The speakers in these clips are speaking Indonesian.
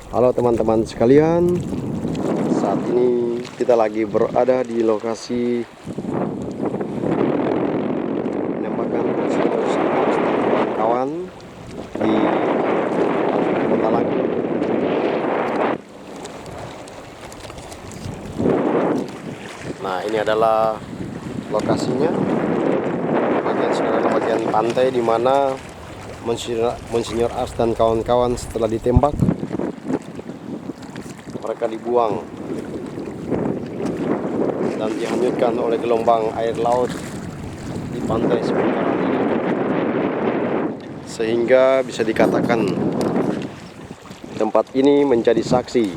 Halo teman-teman sekalian, saat ini kita lagi berada di lokasi penembakan kawan di Kota Lagi. Nah, ini adalah lokasinya. Bagian pantai di mana Monsinyur Ars dan kawan-kawan setelah ditembak mereka dibuang dan dihanyutkan oleh gelombang air laut di pantai seputaran ini, sehingga bisa dikatakan tempat ini menjadi saksi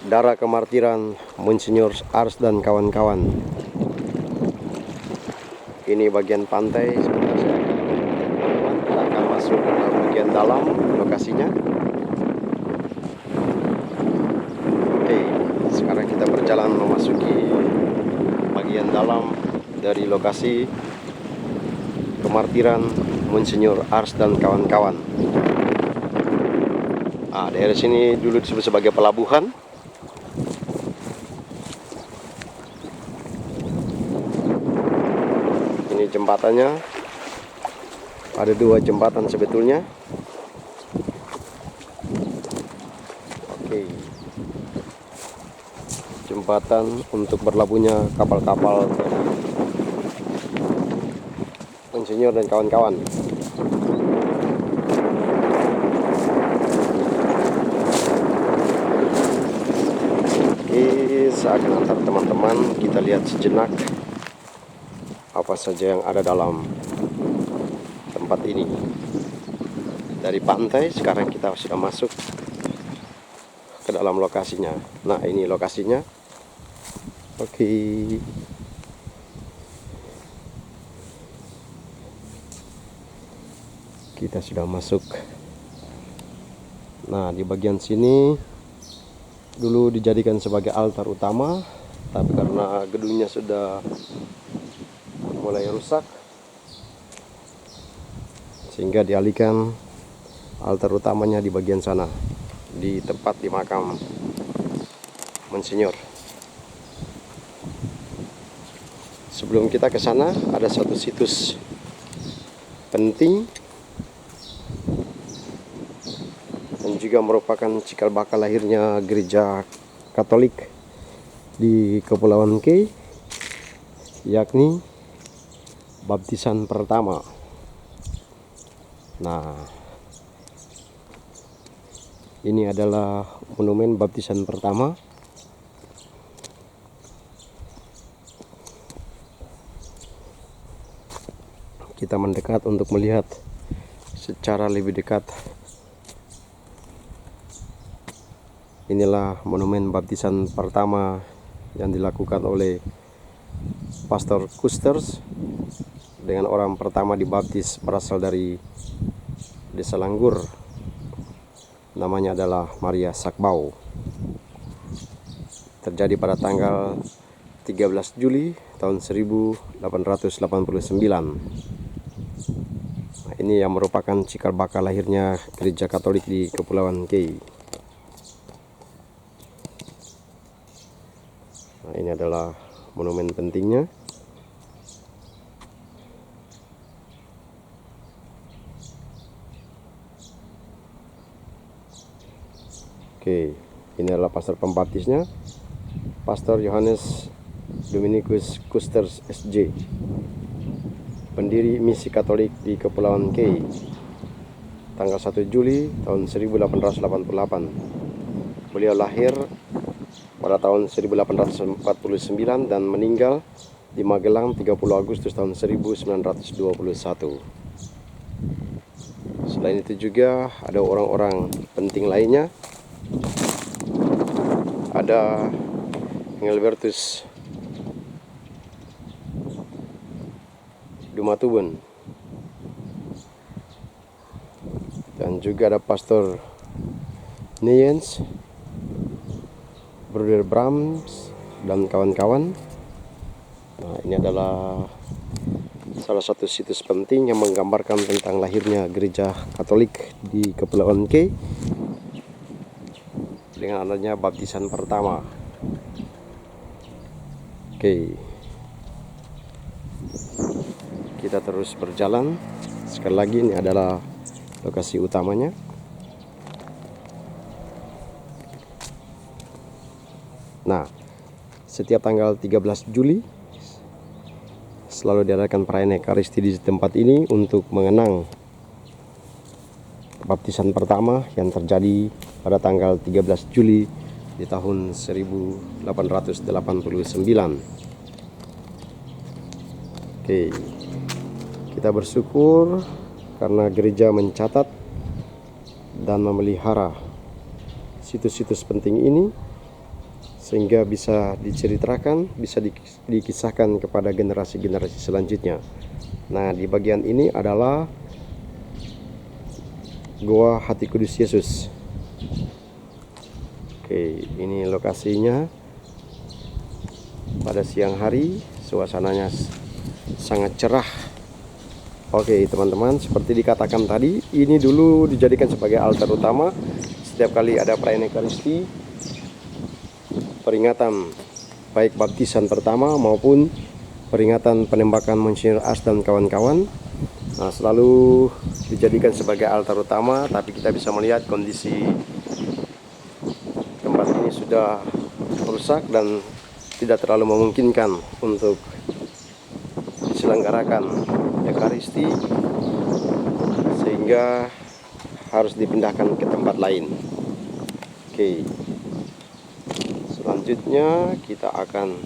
darah kemartiran Monsinyur Ars dan kawan-kawan. Ini bagian pantai. Kita akan masuk ke bagian dalam lokasinya. Oke, sekarang kita berjalan memasuki bagian dalam dari lokasi kemartiran Monsinyur Ars dan kawan-kawan. Nah, daerah sini dulu disebut sebagai pelabuhan. Ini jembatannya, ada 2 jembatan sebetulnya. Oke, jembatan untuk berlabuhnya kapal-kapal Monsinyur dan kawan-kawan. Oke, saya akan antar teman-teman kita lihat sejenak apa saja yang ada dalam tempat ini. Dari pantai sekarang kita sudah masuk ke dalam lokasinya. Nah, ini lokasinya. Oke. Kita sudah masuk. Nah, di bagian sini dulu dijadikan sebagai altar utama, tapi karena gedungnya sudah mulai rusak sehingga dialihkan altar utamanya di bagian sana, di tempat di makam Monsinyur. Sebelum kita ke sana, ada satu situs penting dan juga merupakan cikal bakal lahirnya gereja Katolik di Kepulauan K, yakni baptisan pertama. Nah, ini adalah monumen baptisan pertama. Kita mendekat untuk melihat secara lebih dekat. Inilah monumen baptisan pertama yang dilakukan oleh Pastor Kusters, dengan orang pertama dibaptis berasal dari Desa Langgur. Namanya adalah Maria Sakbau. Terjadi pada tanggal 13 Juli tahun 1889. Nah, ini yang merupakan cikal bakal lahirnya gereja Katolik di Kepulauan K. Nah, ini adalah monumen pentingnya. Oke, ini adalah pastor pembaptisnya, Pastor Yohanes Dominicus Kusters SJ, pendiri misi Katolik di Kepulauan K, tanggal 1 Juli tahun 1888. Beliau lahir pada tahun 1849 dan meninggal di Magelang 30 Agustus tahun 1921. Selain itu juga ada orang-orang penting lainnya. Ada Engelbertus Dumatubun, dan juga ada Pastor Neyens, Bruder Brahms, dan kawan-kawan. Nah, ini adalah salah satu situs penting yang menggambarkan tentang lahirnya gereja Katolik di Kepulauan K dengan adanya baptisan pertama. Oke, kita terus berjalan. Sekali lagi, ini adalah lokasi utamanya. Nah, setiap tanggal 13 Juli selalu diadakan perayaan Ekaristi di tempat ini untuk mengenang baptisan pertama yang terjadi pada tanggal 13 Juli di tahun 1889. Oke, kita bersyukur karena gereja mencatat dan memelihara situs-situs penting ini sehingga bisa diceritakan, bisa dikisahkan kepada generasi-generasi selanjutnya. Nah, di bagian ini adalah Goa Hati Kudus Yesus. Oke, ini lokasinya pada siang hari, suasananya sangat cerah. Oke teman-teman, seperti dikatakan tadi, ini dulu dijadikan sebagai altar utama. Setiap kali ada perayaan Ekaristi, peringatan baik baptisan pertama maupun peringatan penembakan Monsinyur Ars dan kawan-kawan, nah, selalu dijadikan sebagai altar utama. Tapi kita bisa melihat kondisi tempat ini sudah rusak dan tidak terlalu memungkinkan untuk diselenggarakan Ekaristi, sehingga harus dipindahkan ke tempat lain. Oke, selanjutnya kita akan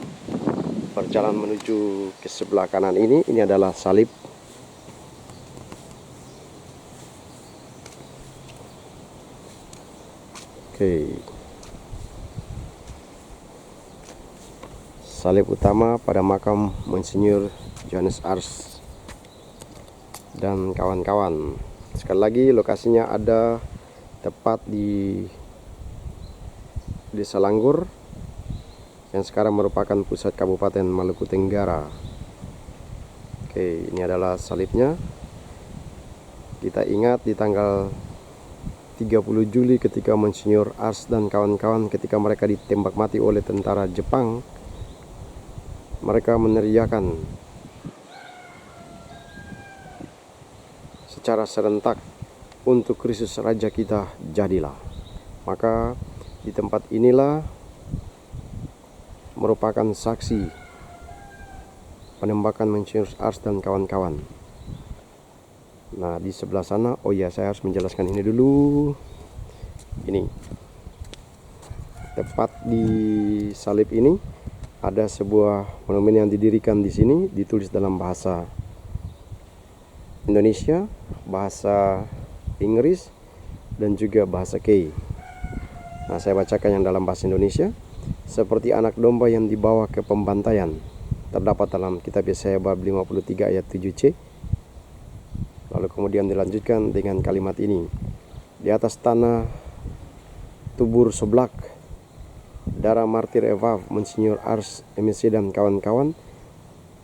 berjalan menuju ke sebelah kanan ini. Ini adalah salib. Oke, salib utama pada makam Monsinyur Johannes Ars dan kawan-kawan. Sekali lagi, lokasinya ada tepat di Desa Langgur yang sekarang merupakan pusat Kabupaten Maluku Tenggara. Oke, ini adalah salibnya. Kita ingat di tanggal 30 Juli ketika Monsinyur Ars dan kawan-kawan, ketika mereka ditembak mati oleh tentara Jepang, mereka meneriakan secara serentak, untuk Kristus Raja kita jadilah. Maka di tempat inilah merupakan saksi penembakan Monsinyur Ars dan kawan-kawan. Nah, di sebelah sana, oh ya, saya harus menjelaskan ini dulu. Ini tepat di salib ini ada sebuah monumen yang didirikan di sini, ditulis dalam bahasa Indonesia, bahasa Inggris, dan juga bahasa K. Nah, saya bacakan yang dalam bahasa Indonesia. Seperti anak domba yang dibawa ke pembantaian, terdapat dalam kitab Yesaya bab 53 ayat 7c. Lalu kemudian dilanjutkan dengan kalimat ini: di atas tanah tubur seblak, darah martir Evav, Monsinyur Ars, MSC dan kawan-kawan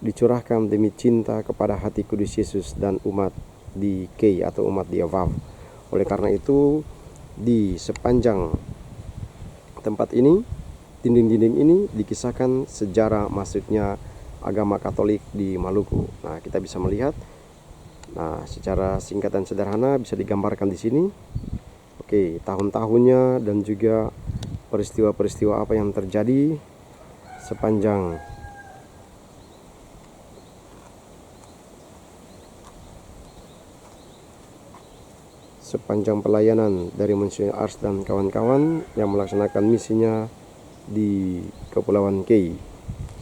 dicurahkan demi cinta kepada hati kudus Yesus dan umat di K atau umat di Evav. Oleh karena itu, di sepanjang tempat ini, dinding-dinding ini dikisahkan sejarah masuknya agama Katolik di Maluku. Nah, kita bisa melihat, nah, secara singkat dan sederhana bisa digambarkan di sini. Oke, tahun-tahunnya dan juga peristiwa-peristiwa apa yang terjadi sepanjang pelayanan dari Monsinyur Ars dan kawan-kawan yang melaksanakan misinya di Kepulauan K.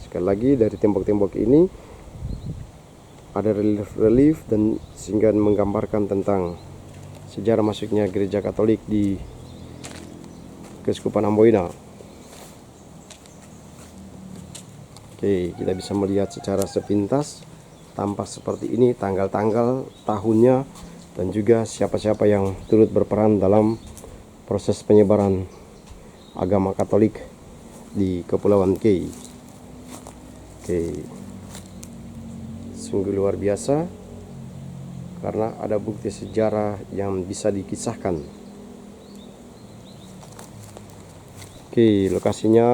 Sekali lagi, dari tembok-tembok ini ada relief dan sehingga menggambarkan tentang sejarah masuknya gereja Katolik di Keuskupan Amboina. Oke, kita bisa melihat secara sepintas tampak seperti ini, tanggal-tanggal, tahunnya, dan juga siapa-siapa yang turut berperan dalam proses penyebaran agama Katolik di Kepulauan K. Oke, sungguh luar biasa karena ada bukti sejarah yang bisa dikisahkan. Oke, lokasinya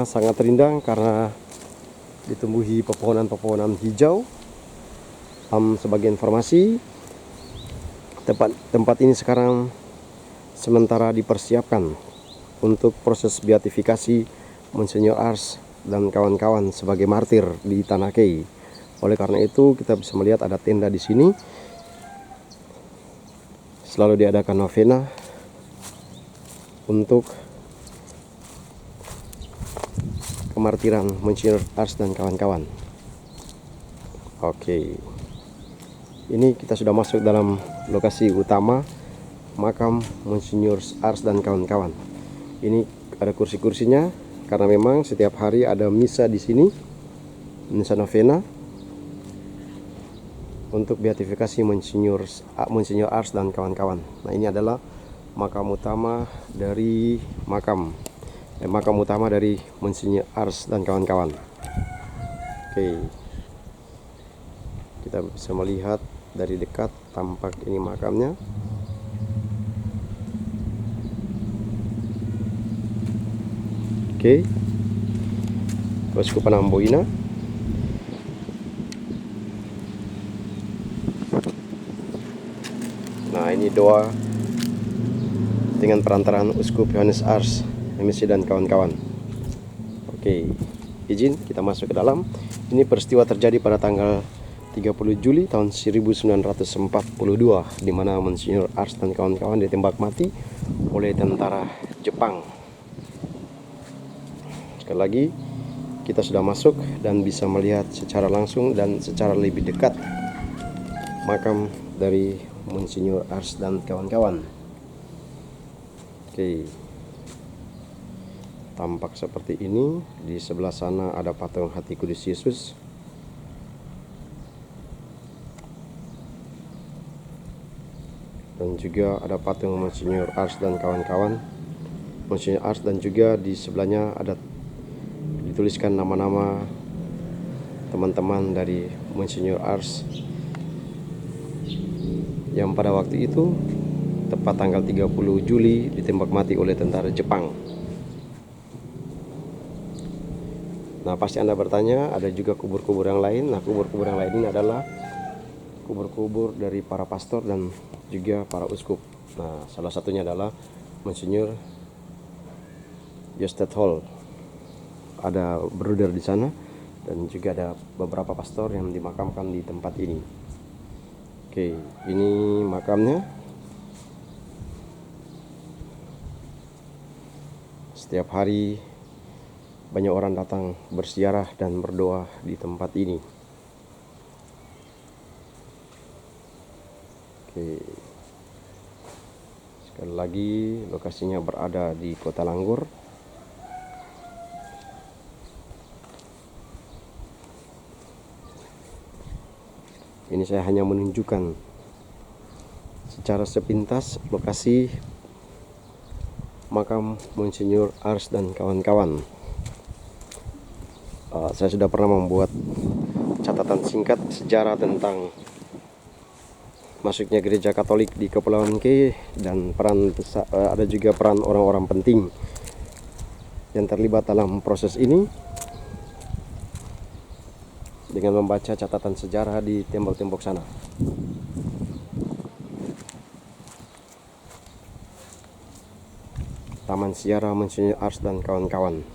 sangat rindang karena ditumbuhi pepohonan-pepohonan hijau. Sebagai informasi, tempat ini sekarang sementara dipersiapkan untuk proses beatifikasi Monsinyur Ars dan kawan-kawan sebagai martir di Tanah Kei. Oleh karena itu, kita bisa melihat ada tenda di sini. Selalu diadakan novena untuk kemartiran Monsinyur Ars dan kawan-kawan. Oke. Ini kita sudah masuk dalam lokasi utama makam Monsinyur Ars dan kawan-kawan. Ini ada kursi-kursinya karena memang setiap hari ada misa di sini, misa novena untuk beatifikasi Monsinyur Ars dan kawan-kawan. Nah, ini adalah makam utama dari makam utama dari Monsinyur Ars dan kawan-kawan. Oke. Kita bisa melihat dari dekat tampak ini makamnya. Oke. Keuskupan Amboina. Nah, ini doa dengan perantaraan Uskup Yohanes Ars, MSc dan kawan-kawan. Oke, izin kita masuk ke dalam. Ini peristiwa terjadi pada tanggal 30 Juli tahun 1942 di mana Monsinyur Ars dan kawan-kawan ditembak mati oleh tentara Jepang. Sekali lagi, kita sudah masuk dan bisa melihat secara langsung dan secara lebih dekat makam dari Monsinyur Ars dan kawan-kawan. Oke. Tampak seperti ini. Di sebelah sana ada patung Hati Kudus Yesus. Dan juga ada patung Monsinyur Ars dan kawan-kawan. Monsinyur Ars dan juga di sebelahnya ada dituliskan nama-nama teman-teman dari Monsinyur Ars yang pada waktu itu tepat tanggal 30 Juli ditembak mati oleh tentara Jepang. Nah, pasti Anda bertanya, ada juga kubur-kubur yang lain. Nah, kubur-kubur yang lain ini adalah kubur-kubur dari para pastor dan juga para uskup. Nah, salah satunya adalah Monsinyur Eustace Hall. Ada bruder di sana dan juga ada beberapa pastor yang dimakamkan di tempat ini. Oke, ini makamnya. Setiap hari banyak orang datang berziarah dan berdoa di tempat ini. Oke. Sekali lagi, lokasinya berada di Kota Langgur. Ini saya hanya menunjukkan secara sepintas lokasi makam Monsinyur Ars dan kawan-kawan. Saya sudah pernah membuat catatan singkat sejarah tentang masuknya gereja Katolik di Kepulauan Kei dan ada juga peran orang-orang penting yang terlibat dalam proses ini dengan membaca catatan sejarah di tembok-tembok sana. Taman Ziarah Monsinyur Ars dan kawan-kawan.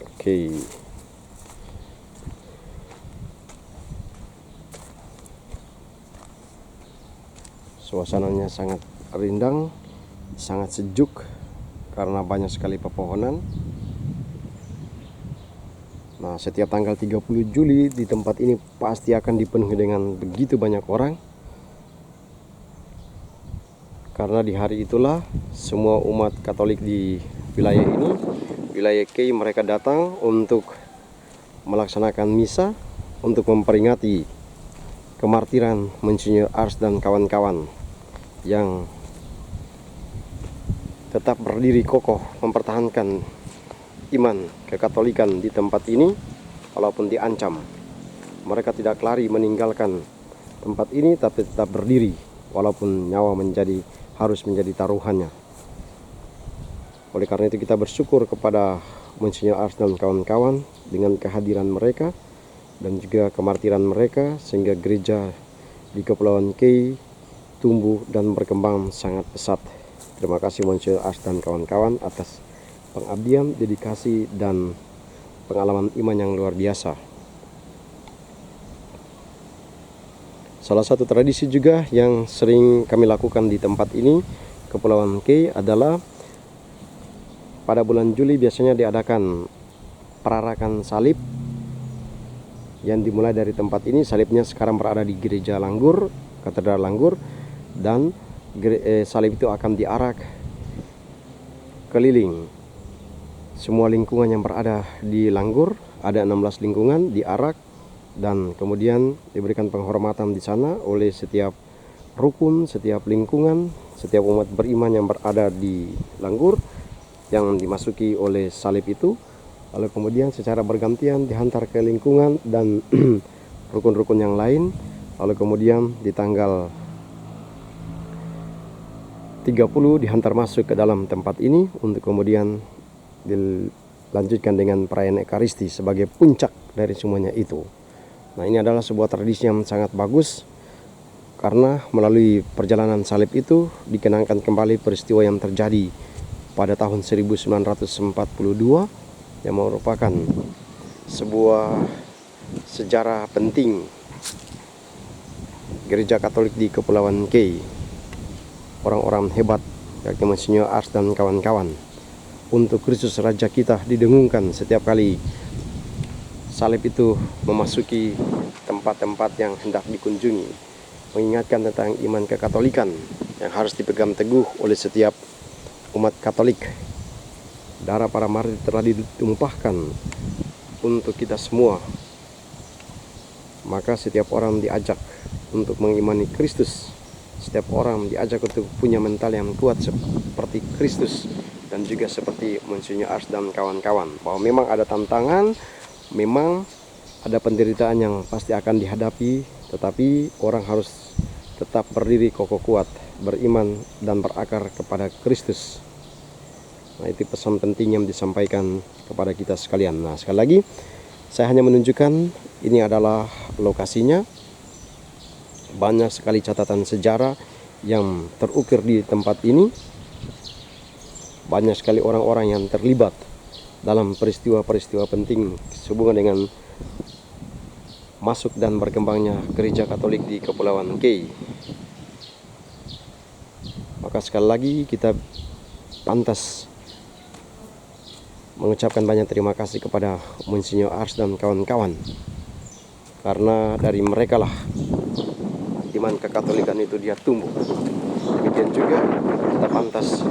Oke. Suasananya sangat rindang, sangat sejuk karena banyak sekali pepohonan. Nah, setiap tanggal 30 Juli di tempat ini pasti akan dipenuhi dengan begitu banyak orang. Karena di hari itulah semua umat Katolik di wilayah ini, wilayah Kei, mereka datang untuk melaksanakan misa untuk memperingati kemartiran Monsinyur Ars dan kawan-kawan yang tetap berdiri kokoh mempertahankan iman kekatolikan di tempat ini walaupun diancam. Mereka tidak lari meninggalkan tempat ini, tapi tetap berdiri walaupun nyawa harus menjadi taruhannya. Oleh karena itu kita bersyukur kepada Monsinyur Ars dan kawan-kawan dengan kehadiran mereka dan juga kemartiran mereka, sehingga gereja di Kepulauan Kei tumbuh dan berkembang sangat pesat. Terima kasih Monsinyur Ars dan kawan-kawan atas pengabdian, dedikasi, dan pengalaman iman yang luar biasa. Salah satu tradisi juga yang sering kami lakukan di tempat ini, Kepulauan Kei, adalah pada bulan Juli biasanya diadakan perarakan salib yang dimulai dari tempat ini. Salibnya sekarang berada di Gereja Langgur, Katedral Langgur, dan salib itu akan diarak keliling semua lingkungan yang berada di Langgur. Ada 16 lingkungan diarak dan kemudian diberikan penghormatan di sana oleh setiap rukun, setiap lingkungan, setiap umat beriman yang berada di Langgur yang dimasuki oleh salib itu. Lalu kemudian secara bergantian dihantar ke lingkungan dan rukun-rukun yang lain. Lalu kemudian di tanggal 30 dihantar masuk ke dalam tempat ini untuk kemudian dilanjutkan dengan perayaan Ekaristi sebagai puncak dari semuanya itu. Nah, ini adalah sebuah tradisi yang sangat bagus karena melalui perjalanan salib itu dikenangkan kembali peristiwa yang terjadi pada tahun 1942 yang merupakan sebuah sejarah penting Gereja Katolik di Kepulauan Kei. Orang-orang hebat yakni Monsinyur Ars dan kawan-kawan. Untuk Kristus Raja kita didengungkan setiap kali salib itu memasuki tempat-tempat yang hendak dikunjungi, mengingatkan tentang iman kekatolikan yang harus dipegang teguh oleh setiap umat Katolik. Darah para martir telah ditumpahkan untuk kita semua. Maka setiap orang diajak untuk mengimani Kristus. Setiap orang diajak untuk punya mental yang kuat seperti Kristus dan juga seperti Monsinyur Ars dan kawan-kawan. Bahwa memang ada tantangan, memang ada penderitaan yang pasti akan dihadapi, tetapi orang harus tetap berdiri kokoh kuat, beriman dan berakar kepada Kristus. Nah, itu pesan penting yang disampaikan kepada kita sekalian. Nah, sekali lagi saya hanya menunjukkan ini adalah lokasinya. Banyak sekali catatan sejarah yang terukir di tempat ini. Banyak sekali orang-orang yang terlibat dalam peristiwa-peristiwa penting sehubungan dengan masuk dan berkembangnya Gereja Katolik di Kepulauan Kei. Maka sekali lagi kita pantas mengucapkan banyak terima kasih kepada Monsinyur Ars dan kawan-kawan, karena dari mereka lah iman kekatolikan itu dia tumbuh. Demikian juga kita pantas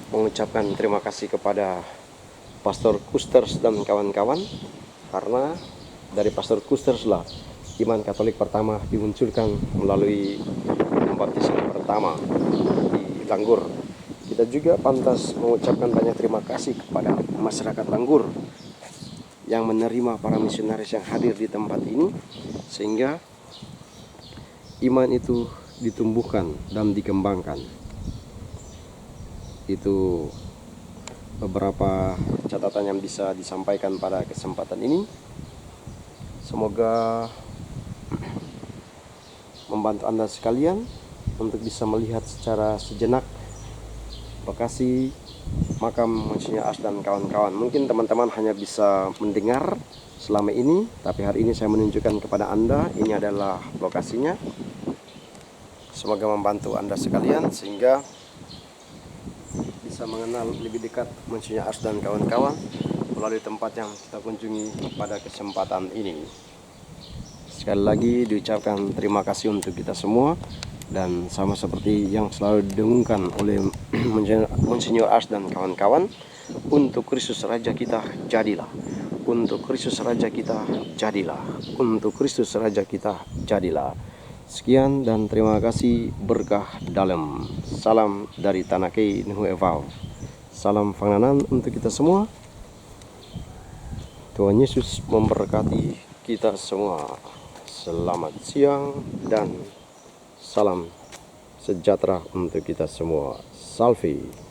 mengucapkan terima kasih kepada Pastor Kusters dan kawan-kawan, karena dari Pastor Kusters lah iman Katolik pertama dimunculkan melalui pembaptisan pertama di Langgur. Kita juga pantas mengucapkan banyak terima kasih kepada masyarakat Langgur yang menerima para misionaris yang hadir di tempat ini, sehingga iman itu ditumbuhkan dan dikembangkan. Itu beberapa catatan yang bisa disampaikan pada kesempatan ini. Semoga membantu Anda sekalian untuk bisa melihat secara sejenak lokasi makam Monsinyur Ars dan kawan-kawan. Mungkin teman-teman hanya bisa mendengar selama ini, tapi hari ini saya menunjukkan kepada Anda ini adalah lokasinya. Semoga membantu Anda sekalian sehingga bisa mengenal lebih dekat Monsinyur Ars dan kawan-kawan melalui tempat yang kita kunjungi pada kesempatan ini. Sekali lagi diucapkan terima kasih untuk kita semua, dan sama seperti yang selalu didengungkan oleh Monsinyur Ars dan kawan-kawan, untuk Kristus Raja kita jadilah, untuk Kristus Raja kita jadilah, untuk Kristus Raja kita jadilah. Sekian dan terima kasih, berkah dalam. Salam dari Tanah Kei Nuhu Evau. Salam Fanganan untuk kita semua. Tuhan Yesus memberkati kita semua. Selamat siang dan salam sejahtera untuk kita semua. Salve.